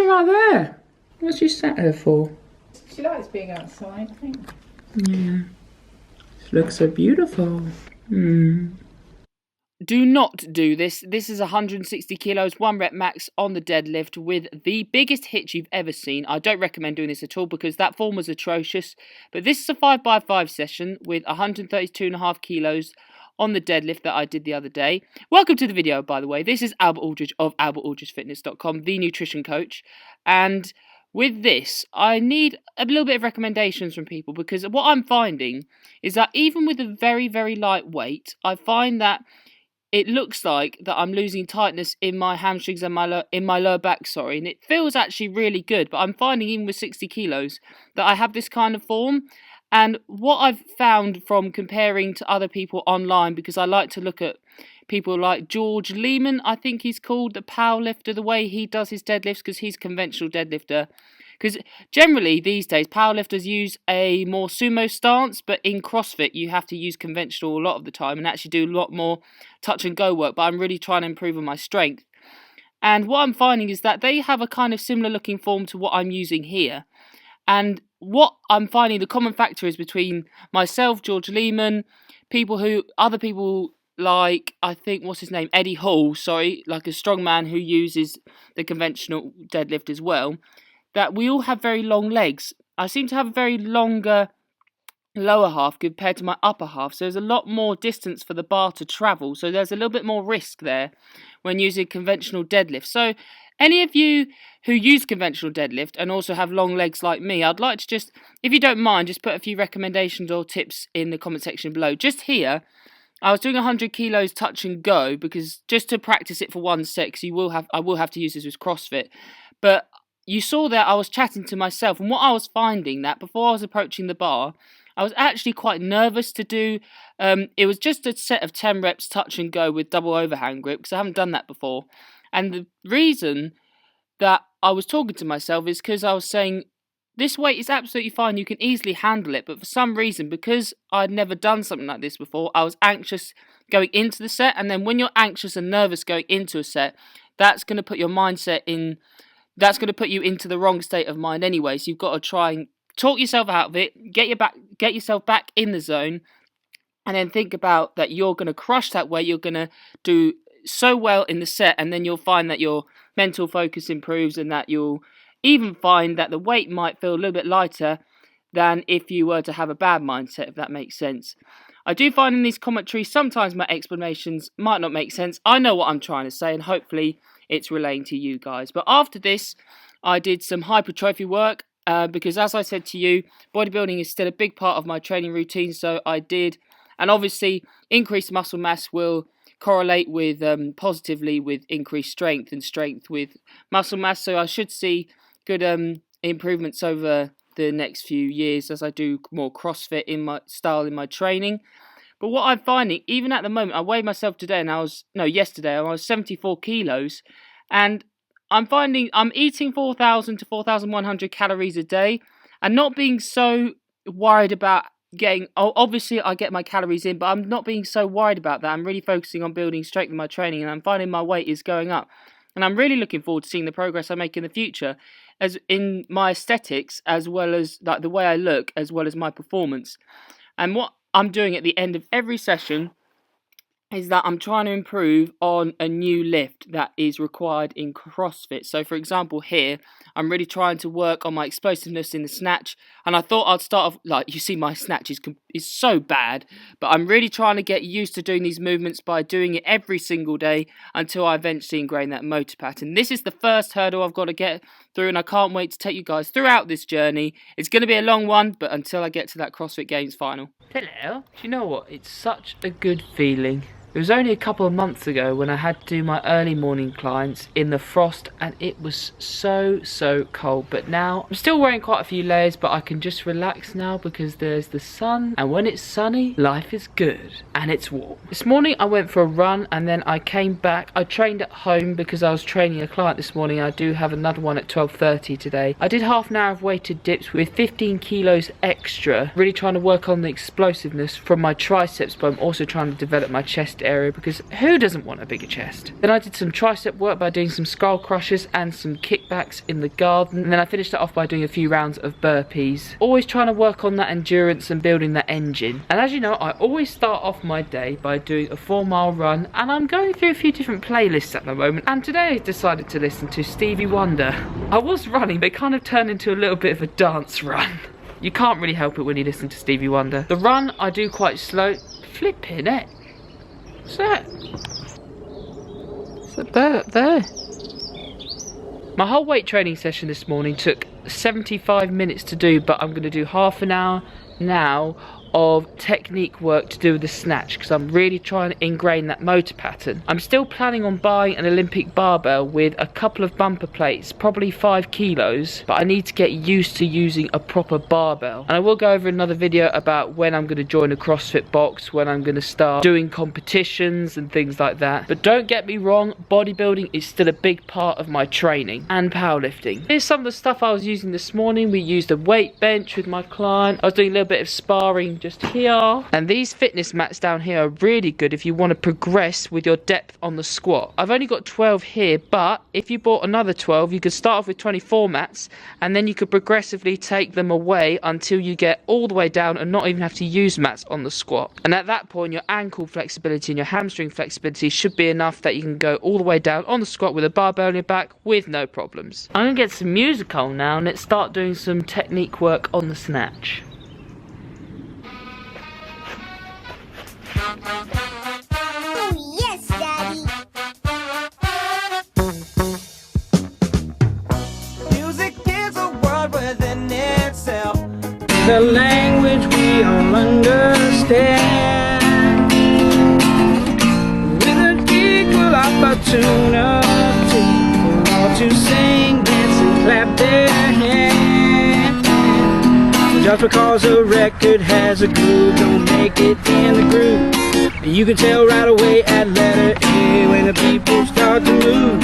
sitting right there. What's she sat there for? She likes being outside, I think. Yeah. She looks so beautiful. Do not do this. This is 160 kilos, 1 rep max on the deadlift with the biggest hitch you've ever seen. I don't recommend doing this at all because that form was atrocious. But this is a 5x5 session with 132.5 kilos on the deadlift that I did the other day. Welcome to the video, by the way. This is Albert Aldridge of albertaldridgefitness.com, the nutrition coach. And with this, I need a little bit of recommendations from people because what I'm finding is that even with a very, very light weight, I find that it looks like that I'm losing tightness in my hamstrings and in my lower back, and it feels actually really good. But I'm finding even with 60 kilos that I have this kind of form. And what I've found from comparing to other people online, because I like to look at people like George Lehman, I think he's called, the powerlifter, the way he does his deadlifts, because he's a conventional deadlifter. Because generally these days powerlifters use a more sumo stance, but in CrossFit you have to use conventional a lot of the time and actually do a lot more touch and go work. But I'm really trying to improve on my strength. And what I'm finding is that they have a kind of similar looking form to what I'm using here. And what I'm finding the common factor is between myself, George Lehman, other people like, I think, what's his name, Eddie Hall, like a strongman who uses the conventional deadlift as well, that we all have very long legs. I seem to have a very longer lower half compared to my upper half, so there's a lot more distance for the bar to travel, so there's a little bit more risk there when using conventional deadlift. So any of you who use conventional deadlift and also have long legs like me, I'd like to just, if you don't mind, just put a few recommendations or tips in the comment section below. Just here, I was doing 100 kilos touch and go because just to practice it for 1 sec, I will have to use this with CrossFit. But you saw that I was chatting to myself, and what I was finding that before I was approaching the bar, I was actually quite nervous to do. It was just a set of 10 reps touch and go with double overhand grip because I haven't done that before. And the reason that I was talking to myself is because I was saying, this weight is absolutely fine, you can easily handle it. But for some reason, because I'd never done something like this before, I was anxious going into the set. And then when you're anxious and nervous going into a set, that's going to put your mindset in, that's going to put you into the wrong state of mind anyway. So you've got to try and talk yourself out of it, get yourself back in the zone, and then think about that you're going to crush that weight, you're going to do so well in the set, and then you'll find that your mental focus improves and that you'll even find that the weight might feel a little bit lighter than if you were to have a bad mindset, if that makes sense. I do find in these commentaries sometimes my explanations might not make sense. I know what I'm trying to say and hopefully it's relaying to you guys. But after this, I did some hypertrophy work because as I said to you, bodybuilding is still a big part of my training routine. So I did, and obviously increased muscle mass will correlate with positively with increased strength and strength with muscle mass. So I should see good improvements over the next few years as I do more CrossFit in my style in my training. But what I'm finding, even at the moment, I weighed myself today and yesterday I was 74 kilos, and I'm finding I'm eating 4,000 to 4,100 calories a day and not being so worried about obviously I get my calories in, but I'm not being so worried about that. I'm really focusing on building strength in my training, and I'm finding my weight is going up. And I'm really looking forward to seeing the progress I make in the future, as in my aesthetics, as well as like the way I look, as well as my performance. And what I'm doing at the end of every session is that I'm trying to improve on a new lift that is required in CrossFit. So for example here, I'm really trying to work on my explosiveness in the snatch, and I thought I'd start off, like you see my snatch is so bad, but I'm really trying to get used to doing these movements by doing it every single day until I eventually ingrain that motor pattern. This is the first hurdle I've got to get through, and I can't wait to take you guys throughout this journey. It's going to be a long one, but until I get to that CrossFit Games final. Hello, do you know what? It's such a good feeling. It was only a couple of months ago when I had to do my early morning clients in the frost, and it was so cold. But now I'm still wearing quite a few layers, but I can just relax now because there's the sun, and when it's sunny, life is good and it's warm. This morning I went for a run and then I came back. I trained at home because I was training a client this morning. I do have another one at 12:30 today. I did half an hour of weighted dips with 15 kilos extra, really trying to work on the explosiveness from my triceps, but I'm also trying to develop my chest area because who doesn't want a bigger chest? Then I did some tricep work by doing some skull crushers and some kickbacks in the garden. And then I finished it off by doing a few rounds of burpees. Always trying to work on that endurance and building that engine. And as you know, I always start off my day by doing a 4-mile run, and I'm going through a few different playlists at the moment, and today I decided to listen to Stevie Wonder. I was running, but it kind of turned into a little bit of a dance run. You can't really help it when you listen to Stevie Wonder. The run I do quite slow. Flipping it. What's that? What's that bird up there? My whole weight training session this morning took 75 minutes to do, but I'm going to do half an hour now of technique work to do with the snatch because I'm really trying to ingrain that motor pattern. I'm still planning on buying an Olympic barbell with a couple of bumper plates, probably 5 kilos, but I need to get used to using a proper barbell. And I will go over another video about when I'm going to join a CrossFit box, when I'm going to start doing competitions and things like that. But don't get me wrong, bodybuilding is still a big part of my training and powerlifting. Here's some of the stuff I was using this morning. We used a weight bench with my client. I was doing a little bit of sparring just here, and these fitness mats down here are really good if you want to progress with your depth on the squat. I've only got 12 here, but if you bought another 12 you could start off with 24 mats and then you could progressively take them away until you get all the way down and not even have to use mats on the squat. And at that point your ankle flexibility and your hamstring flexibility should be enough that you can go all the way down on the squat with a barbell on your back with no problems. I'm gonna get some music on now and let's start doing some technique work on the snatch. Oh, yes, Daddy. Music is a world within itself. The language we all understand. With an equal opportunity for all to sing, dance, and clap their hands. Just because a record has a groove, don't make it in the groove. You can tell right away at letter A when the people start to move.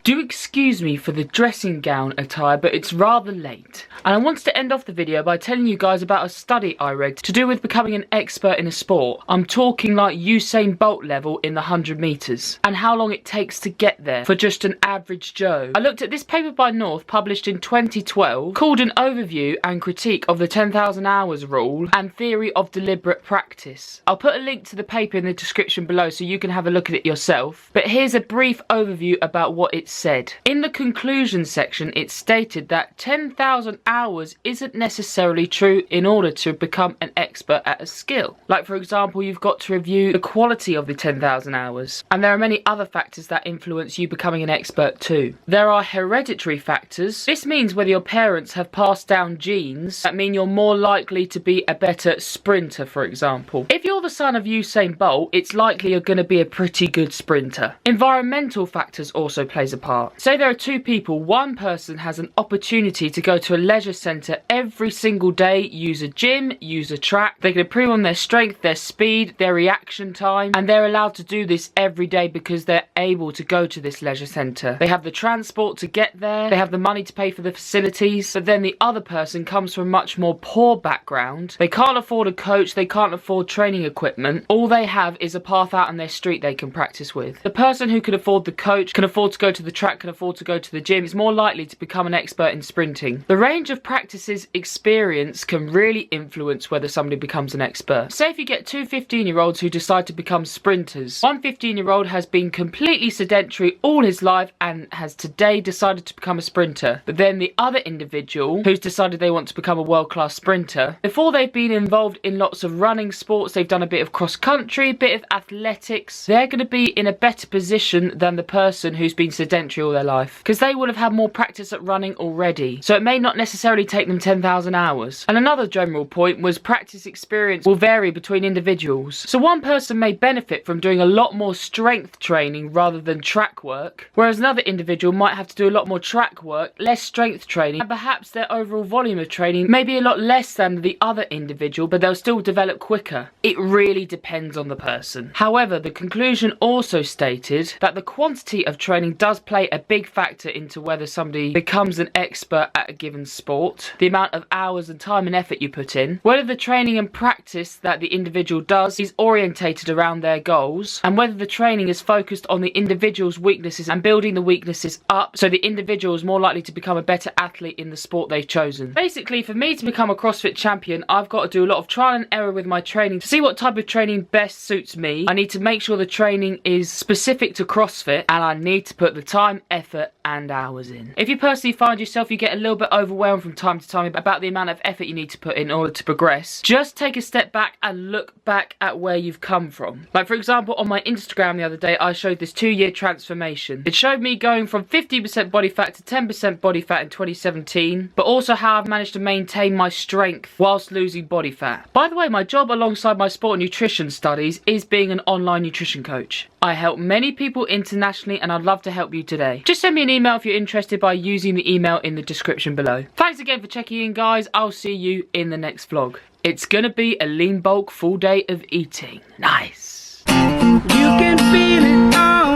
Do excuse me for the dressing gown attire, but it's rather late. And I wanted to end off the video by telling you guys about a study I read to do with becoming an expert in a sport. I'm talking like Usain Bolt level in the 100 meters, and how long it takes to get there for just an average Joe. I looked at this paper by North published in 2012 called An Overview and Critique of the 10,000 Hours Rule and Theory of Deliberate Practice. I'll put a link to the paper in the description below so you can have a look at it yourself, but here's a brief overview about what it said. In the conclusion section, it stated that 10,000 hours isn't necessarily true in order to become an expert at a skill. Like, for example, you've got to review the quality of the 10,000 hours. And there are many other factors that influence you becoming an expert too. There are hereditary factors. This means whether your parents have passed down genes that mean you're more likely to be a better sprinter, for example. If you're the son of Usain Bolt, it's likely you're going to be a pretty good sprinter. Environmental factors also plays a part. Say there are two people, one person has an opportunity to go to a leisure centre every single day, use a gym, use a track. They can improve on their strength, their speed, their reaction time, and they're allowed to do this every day because they're able to go to this leisure centre. They have the transport to get there, they have the money to pay for the facilities, but then the other person comes from a much more poor background. They can't afford a coach, they can't afford training equipment. All they have is a path out on their street they can practice with. The person who can afford the coach, can afford to go to the track, can afford to go to the gym, is more likely to become an expert in sprinting. The range of practices experience can really influence whether somebody becomes an expert. Say if you get two 15-year-olds who decide to become sprinters. One 15-year-old has been completely sedentary all his life and has today decided to become a sprinter. But then the other individual who's decided they want to become a world-class sprinter, before they've been involved in lots of running sports, they've done a bit of cross-country, a bit of athletics, they're going to be in a better position than the person who's been sedentary all their life, because they will have had more practice at running already. So it may not necessarily take them 10,000 hours. And another general point was practice experience will vary between individuals. So one person may benefit from doing a lot more strength training rather than track work, whereas another individual might have to do a lot more track work, less strength training, and perhaps their overall volume of training may be a lot less than the other individual, but they'll still develop quicker. It really depends on the person. However, the conclusion also stated that the quantity of training does play a big factor into whether somebody becomes an expert at a given sport, the amount of hours and time and effort you put in, whether the training and practice that the individual does is orientated around their goals, and whether the training is focused on the individual's weaknesses and building the weaknesses up so the individual is more likely to become a better athlete in the sport they've chosen. Basically, for me to become a CrossFit champion, I've got to do a lot of trial and error with my training to see what type of training best suits me. I need to make sure the training is specific to CrossFit, and I need to put the time, effort and hours in. If you personally find yourself you get a little bit overwhelmed from time to time about the amount of effort you need to put in order to progress, just take a step back and look back at where you've come from. Like for example, on my Instagram the other day, I showed this 2-year transformation. It showed me going from 50% body fat to 10% body fat in 2017, but also how I've managed to maintain my strength whilst losing body fat. By the way, my job alongside my sport and nutrition studies is being an online nutrition coach. I help many people internationally and I'd love to help you today. Just send me an email if you're interested by using the email in the description below. Thanks again for checking in, guys. I'll see you in the next vlog. It's gonna be a lean bulk full day of eating. Nice. You can feel it all